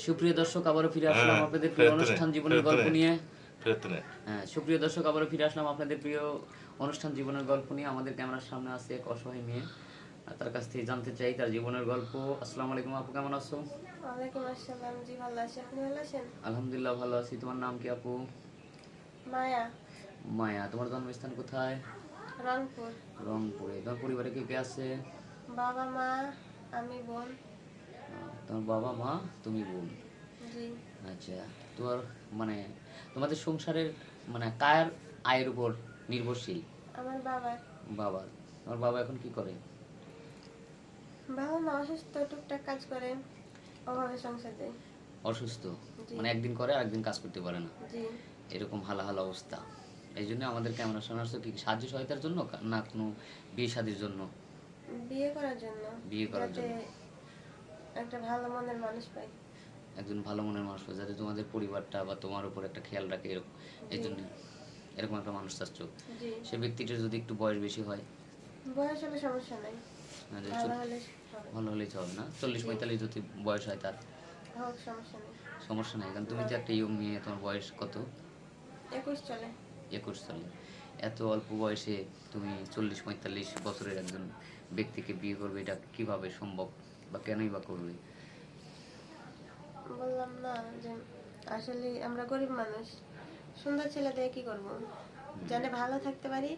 সুপ্রিয় দর্শক, আবারও ফিরে আসলাম আপনাদের প্রিয় অনুষ্ঠান জীবনের গল্প নিয়ে। সুপ্রিয় দর্শক, আবারও ফিরে আসলাম আপনাদের প্রিয় অনুষ্ঠান জীবনের গল্প নিয়ে। আমাদের ক্যামেরার সামনে আছে এক অসহায় মেয়ে, তার কাছ থেকে জানতে চাই তার জীবনের গল্প। আসসালামু আলাইকুম আপু, কেমন আছো? ওয়ালাইকুম আসসালাম, জি ভালো আছি, আপনি ভালো আছেন? আলহামদুলিল্লাহ ভালো আছি। তোমার নাম কি আপু? মায়া। মায়া। তোমার জন্মস্থান কোথায়? রংপুর। রংপুরে। তোমার পরিবারে কে কে আছে? বাবা মা, আমি বোন। তোমার বাবা মা, তুমি বোন। জি। আচ্ছা, তোমার মানে তোমাদের সংসারের মানে কার আয়ের উপর নির্ভরশীল? আমার বাবার। বাবার। তোমার বাবা এখন কি করে? বাবা মা অসুস্থ, টুকটাক কাজ করে, অভাবে সংসার দেয়। অসুস্থ? জি। মানে একদিন করে আর একদিন কাজ করতে পারে না, জি। এরকম হালাহাল অবস্থা। এই জন্য আমাদের ক্যামেরা সামনে আসছো কি সাহায্য সহায়তার জন্য না কোনো বিয়ে শাদীর জন্য? বিয়ে করার জন্য। বিয়ে করার যাতে জন্য। একটা ভালো মনের মানুষ পাই। একজন ভালো মনের মানুষ পাই, যাতে তোমাদের পরিবারটা বা তোমার উপর একটা খেয়াল রাখে, এরকম। এই জি। জন্য এরকম একটা মানুষ চাচ্ছ। জি। সে ব্যক্তিটার যদি একটু বয়স বেশি হয়? বয়স হলে সমস্যা নাই, মানে ভালো হলে হবে। ভালো হলেই তো হবে না? 40-45 যদি বয়স হয় তার? হোক, সমস্যা নেই। সমস্যা নাই, কারণ তুমি তো একটা ইয়ং মেয়ে। তোমার বয়স কত? 21 চলে। 21 সালে? এত অল্প বয়সে তুমি 40-45 বছরের একজন ব্যক্তিকে বিয়ে করবে, এটা কিভাবে সম্ভব বা কেনই বা করবে? বললাম না যে আসলে আমরা গরিব মানুষ, সুন্দর ছেলে দিয়ে কি করবো, জানে ভালো থাকতে পারি।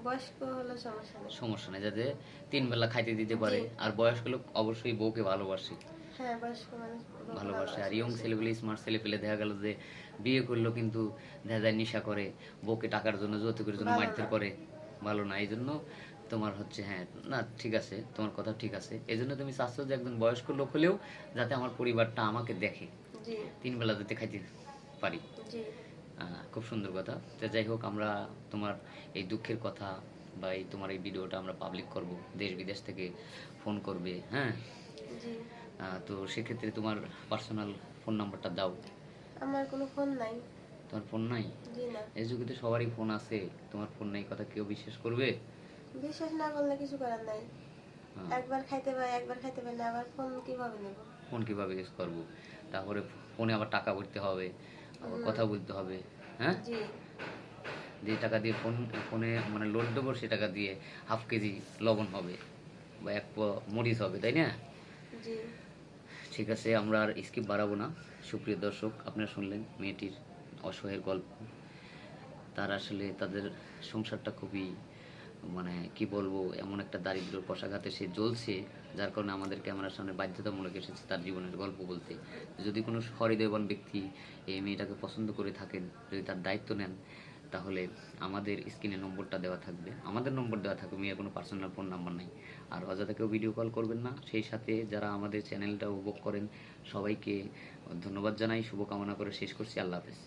বয়স্ক হলে সমস্যা নেই। সমস্যা নেই, যাতে 3 বেলা খাইতে দিতে পারে। জি। আর বয়স্ক লোক অবশ্যই বউকে ভালোবাসে। হ্যাঁ, বয়স্ক মানুষ বউকে ভালোবাসে। আর ভালোবাসে ইয়ং বেশি। ছেলেগুলি, স্মার্ট ছেলে পেলে দেখা গেল যে বিয়ে করলো কিন্তু দেখা যায় নেশা করে, বউকে টাকার জন্য, যৌতুকের জন্য ভালো মারধর না। করে। ভালো না। এই জন্য তোমার হচ্ছে, হ্যাঁ না ঠিক আছে, তোমার কথা ঠিক আছে। এই জন্য তুমি চাচ্ছ যে একজন বয়স্ক লোক হলেও যাতে আমার পরিবারটা আমাকে দেখে, জি। 3 বেলা যাতে খাইতে পারি। জি। খুব সুন্দর কথা। তো যাই হোক, আমরা তোমার এই দুঃখের কথা বা এই তোমার এই ভিডিওটা আমরা পাবলিক করব, দেশ বিদেশ থেকে ফোন করবে, হ্যাঁ। জি। তো সেক্ষেত্রে তোমার পার্সোনাল ফোন নাম্বারটা দাও। আমার কোনো ফোন নাই। তোমার ফোন নাই? জি না। এই যুগে তো সবারই ফোন আছে, তোমার ফোন নাই কথা কেউ বিশ্বাস করবে? বিশ্বাস না করলে কিছু করার নাই। হ্যাঁ। একবার খাইতে পাই, একবার খাইতে পাই না, আবার ফোন কিভাবে নেব? ফোন কিভাবে ইউজ করবো? তারপরে ফোনে আবার টাকা ভরতে হবে, আবার কথা বলতে হবে, হ্যাঁ। জি। যে টাকা দিয়ে ফোনে মানে লোড দেবো, সে টাকা দিয়ে হাফ কেজি লবণ হবে বা এক পোয়া মরিচ হবে, তাই না? জি। ঠিক আছে, আমরা আর স্কিপ বাড়াবো না। সুপ্রিয় দর্শক, আপনারা শুনলেন মেয়েটির অসহায়ের গল্প। তার আসলে তাদের সংসারটা খুবই মানে কি বলবো, এমন একটা দারিদ্র্যের কষাঘাতে সে জ্বলছে, যার কারণে আমাদের ক্যামেরার সামনে বাধ্যতামূলক এসেছে তার জীবনের গল্প বলতে। যদি কোনো সহৃদয়বান ব্যক্তি এই মেয়েটাকে পছন্দ করে থাকেন, যদি তার দায়িত্ব নেন, তাহলে আমাদের স্ক্রিনে নম্বরটা দেওয়া থাকবে, আমাদের নম্বর দেওয়া থাকবে, মেয়ের কোনো পার্সোনাল ফোন নাম্বার নাই। আর অযথা কেউ ভিডিও কল করবেন না। সেই সাথে যারা আমাদের চ্যানেলটা উপভোগ করেন সবাইকে ধন্যবাদ জানাই, শুভকামনা করে শেষ করছি। আল্লাহ হাফেজ।